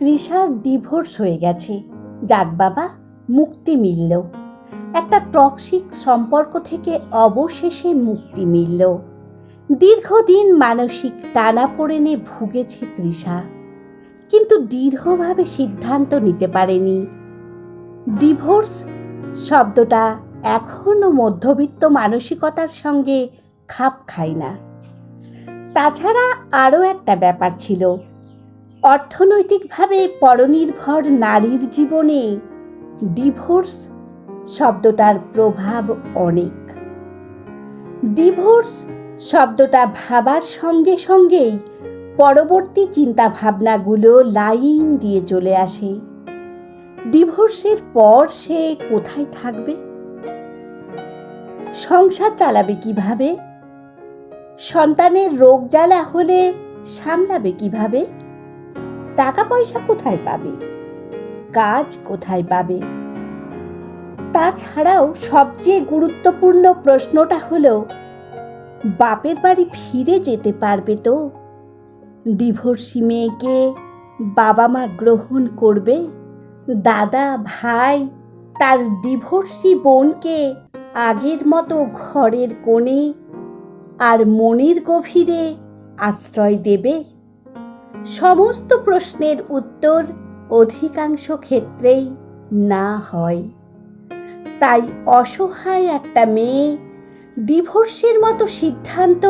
তৃষার divorce হয়ে গেছে। যাক বাবা, মুক্তি মিলল। একটা টক্সিক সম্পর্ক থেকে অবশেষে মুক্তি মিলল। দীর্ঘদিন মানসিক টানাপোড়েনে ভুগেছে তৃষা, কিন্তু দৃঢ়ভাবে সিদ্ধান্ত নিতে পারেনি। ডিভোর্স শব্দটা এখনও মধ্যবিত্ত মানসিকতার সঙ্গে খাপ খায় না। তাছাড়া আরও একটা ব্যাপার ছিল, অর্থনৈতিকভাবে পরনির্ভর নারীর জীবনে ডিভোর্স শব্দটার প্রভাব অনেক। ডিভোর্স শব্দটা ভাবার সঙ্গে সঙ্গেই পরবর্তী চিন্তাভাবনাগুলো লাইন দিয়ে চলে আসে। ডিভোর্সের পর সে কোথায় থাকবে? সংসার চালাবে কিভাবে? সন্তানের রোগ জ্বালা হলে সামলাবে কিভাবে? টাকা পয়সা কোথায় পাবে? কাজ কোথায় পাবে? তাছাড়াও সবচেয়ে গুরুত্বপূর্ণ প্রশ্নটা হলো, বাপের বাড়ি ফিরে যেতে পারবে তো? ডিভোর্সি মেয়েকে বাবা মা গ্রহণ করবে? দাদা ভাই তার ডিভোর্সি বোনকে আগের মতো ঘরের কোণে আর মনের গভীরে আশ্রয় দেবে? সমস্ত প্রশ্নের উত্তর অধিকাংশ ক্ষেত্রেই না হয়। তাই অসহায় একটা মেয়ে ডিভোর্সের মতো সিদ্ধান্ত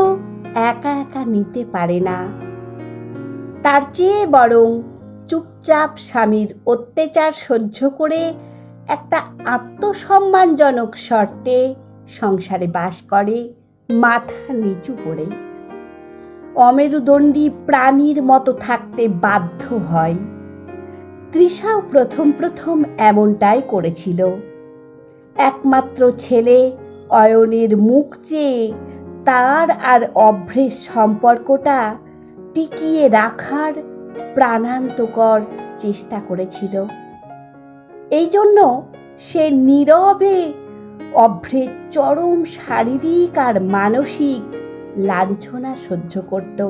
একা একা নিতে পারে না। তার চেয়ে বরং চুপচাপ স্বামীর অত্যাচার সহ্য করে একটা আত্মসম্মানজনক শর্তে সংসারে বাস করে, মাথা নিচু করে। অমেরুদণ্ডী প্রাণীর মতো থাকতে বাধ্য হয়। তৃষাও প্রথম প্রথম এমনটাই করেছিল। একমাত্র ছেলে অয়নের মুখ চেয়ে তার আর অভ্রের সম্পর্কটা টিকিয়ে রাখার প্রাণান্তকর চেষ্টা করেছিল। এই জন্য সে নীরবে অভ্রের চরম শারীরিক আর মানসিক লাঞ্ছনা সহ্য করত।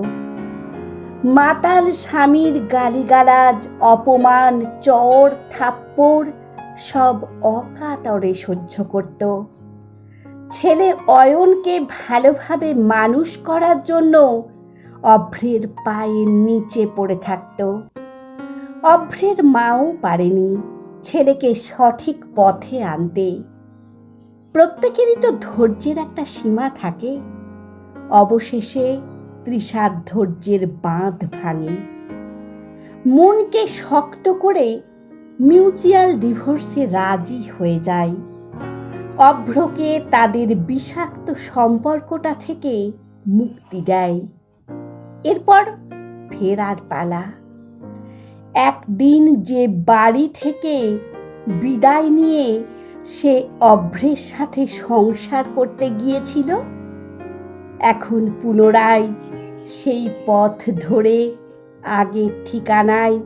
মাতাল স্বামীর গালিগালাজ, অপমান, চড় থাপ্পড় সব অকাতরে সহ্য করত। ছেলে অয়নকে ভালোভাবে মানুষ করার জন্য অভ্রের পায়ের নিচে পড়ে থাকত। অভ্রের মাও পারেনি ছেলেকে সঠিক পথে আনতে। প্রত্যেকেরই তো ধৈর্যের একটা সীমা থাকে। অবশেষে তৃষার ধৈর্যের বাঁধ ভাঙে। মনকে শক্ত করে মিউচুয়াল ডিভোর্সে রাজি হয়ে যায়। অভ্রকে তাদের বিষাক্ত সম্পর্কটা থেকে মুক্তি দেয়। এরপর ফেরার পালা। একদিন যে বাড়ি থেকে বিদায় নিয়ে সে অভ্রের সাথে সংসার করতে গিয়েছিল, এখন পুনরায় সেই পথ ধরে আগের ঠিকানায়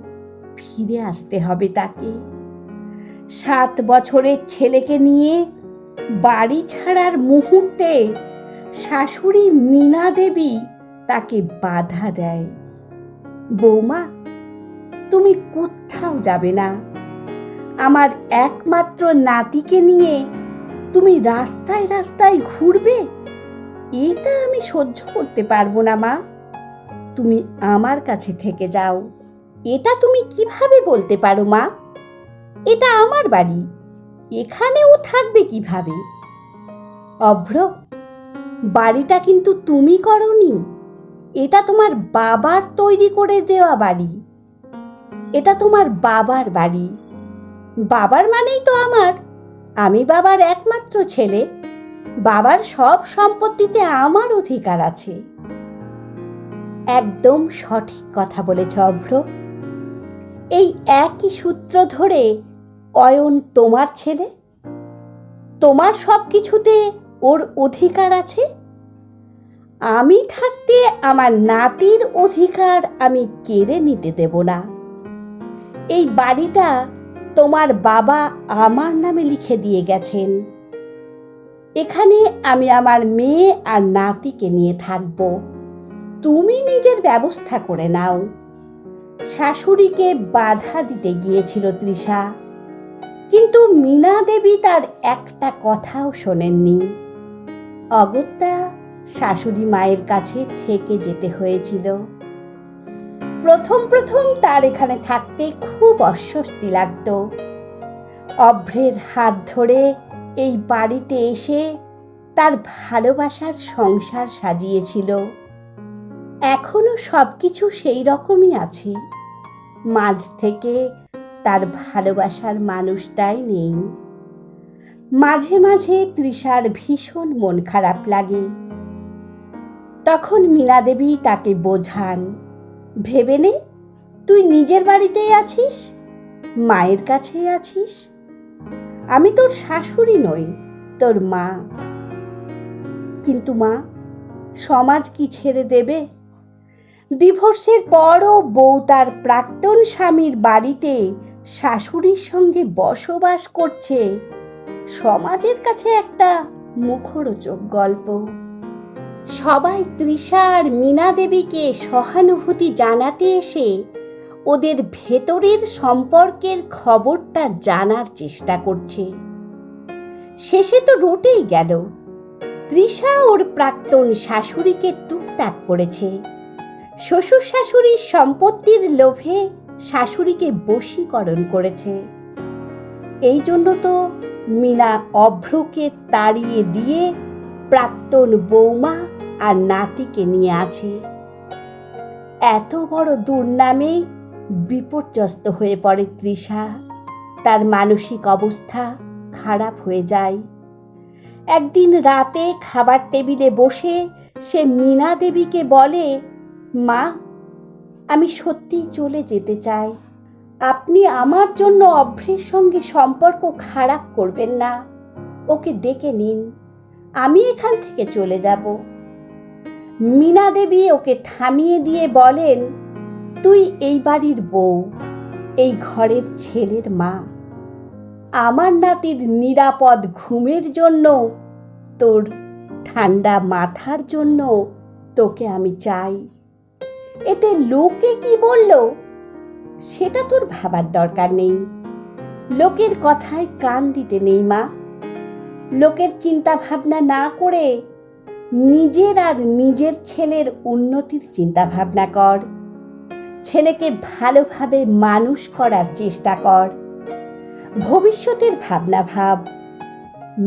ফিরে আসতে হবে তাকে। 7 বছরের ছেলেকে নিয়ে বাড়ি ছাড়ার মুহূর্তে শাশুড়ি মীনা দেবী তাকে বাধা দেয়। বৌমা, তুমি কোথাও যাবে না। আমার একমাত্র নাতিকে নিয়ে তুমি রাস্তায় রাস্তায় ঘুরবে? এটা আমি সহ্য করতে পারবো না মা। তুমি আমার কাছে থেকে যাও। এটা তুমি কিভাবে বলতে পারো মা? এটা আমার বাড়ি, এখানেও থাকবে কিভাবে? অভ্র, বাড়িটা কিন্তু তুমি করনি। এটা তোমার বাবার তৈরি করে দেওয়া বাড়ি। এটা তোমার বাবার বাড়ি। বাবার মানেই তো আমার। আমি বাবার একমাত্র ছেলে। বাবার সব সম্পত্তিতে আমার অধিকার আছে। একদম সঠিক কথা বলেছ অভ্র। এই একই সূত্র ধরে অয়ন তোমার ছেলে। তোমার সব কিছুতে ওর অধিকার আছে। আমি থাকতে আমার নাতির অধিকার আমি কেড়ে নিতে দেব না। এই বাড়িটা তোমার বাবা আমার নামে লিখে দিয়ে গেছেন। এখানে আমি আমার মেয়ে আর নাতিকে নিয়ে থাকব। তুমি নিজের ব্যবস্থা করে নাও। শাশুড়িকে বাধা দিতে গিয়েছিল তৃষা, কিন্তু মীনা দেবী তার একটা কথাও শোনেননি। অগত্যা শাশুড়ি মায়ের কাছে থেকে যেতে হয়েছিল। প্রথম প্রথম তার এখানে থাকতে খুব অস্বস্তি লাগত। অভ্রের হাত ধরে এই বাড়িতে এসে তার ভালোবাসার সংসার সাজিয়েছিল। এখনো সবকিছু সেই রকমই আছে, মাঝ থেকে তার ভালোবাসার মানুষটাই নেই। মাঝে মাঝে তৃষার ভীষণ মন খারাপ লাগে। তখন মীনা দেবী তাকে বোঝান, ভেবে নে, তুই নিজের বাড়িতেই আছিস, মায়ের কাছেই আছিস। আমি তোর শাশুড়ি নই, তোর মা। কিন্তু মা, সমাজ কি ছেড়ে দেবে? ডিভোর্সের পরও বউ তার প্রাক্তন স্বামীর বাড়িতে শাশুড়ির সঙ্গে বসবাস করছে। সমাজের কাছে একটা মুখরোচক গল্প। সবাই তৃষা আর মীনা দেবীকে সহানুভূতি জানাতে এসে ওদের ভেতরের সম্পর্কের খবরটা জানার চেষ্টা করছে। শেষে তো রটেই গেল, তৃষা ওর প্রাক্তন শাশুড়িকে টুকটাক করেছে। শ্বশুর শাশুড়ির সম্পত্তির লোভে শাশুড়িকে বশীকরণ করেছে। এই জন্য তো মীনা অভ্রকে তাড়িয়ে দিয়ে প্রাক্তন বৌমা আর নাতিকে নিয়ে আছে। এত বড় দুর্নামে বিপর্যস্ত হয়ে পড়ে তৃষা। তার মানসিক অবস্থা খারাপ হয়ে যায়। একদিন রাতে খাবার টেবিলে বসে সে মীনা দেবীকে বলে, মা, আমি সত্যিই চলে যেতে চাই। আপনি আমার জন্য অভ্রের সঙ্গে সম্পর্ক খারাপ করবেন না। ওকে ডেকে নিন, আমি এখান থেকে চলে যাব। মীনা দেবী ওকে থামিয়ে দিয়ে বলেন, তুই এই বাড়ির বউ, এই ঘরের ছেলের মা। আমার নাতির নিরাপদ ঘুমের জন্য, তোর ঠান্ডা মাথার জন্য তোকে আমি চাই। এতে লোকে কি বলল সেটা তোর ভাবার দরকার নেই। লোকের কথায় কান দিতে নেই মা। লোকের চিন্তা ভাবনা না করে নিজের আর নিজের ছেলের উন্নতির চিন্তা ভাবনা কর। ছেলেকে ভালোভাবে মানুষ করার চেষ্টা কর, ভবিষ্যতের ভাবনা ভাব।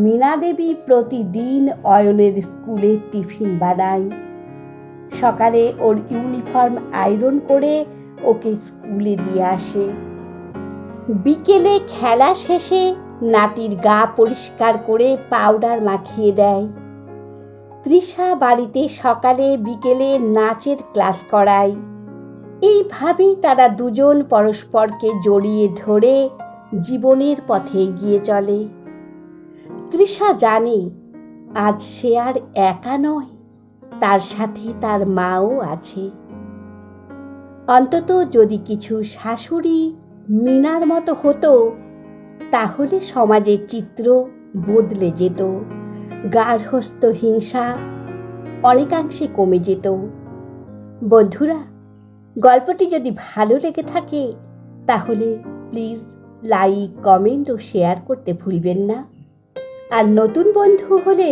মীনা দেবী প্রতিদিন অয়নের স্কুলে টিফিন বানায়। সকালে ওর ইউনিফর্ম আয়রন করে ওকে স্কুলে দিয়ে আসে। বিকেলে খেলা শেষে নাতির গা পরিষ্কার করে পাউডার মাখিয়ে দেয়। তৃষা বাড়িতে সকালে বিকেলে নাচের ক্লাস করায়। এইভাবেই তারা দুজন পরস্পরকে জড়িয়ে ধরে জীবনের পথে এগিয়ে চলে। তৃষা জানে আজ সে আর একা নয়, তার সাথে তার মাও আছে। অন্তত যদি কিছু শাশুড়ি মীনার মতো হতো, তাহলে সমাজের চিত্র বদলে যেত। গার্হস্থ্য হিংসা অনেকাংশে কমে যেত। বন্ধুরা, গল্পটি যদি ভালো লেগে থাকে তাহলে প্লিজ লাইক, কমেন্ট ও শেয়ার করতে ভুলবেন না। আর নতুন বন্ধু হলে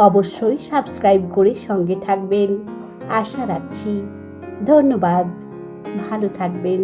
অবশ্যই সাবস্ক্রাইব করে সঙ্গে থাকবেন, আশা রাখছি। ধন্যবাদ, ভালো থাকবেন।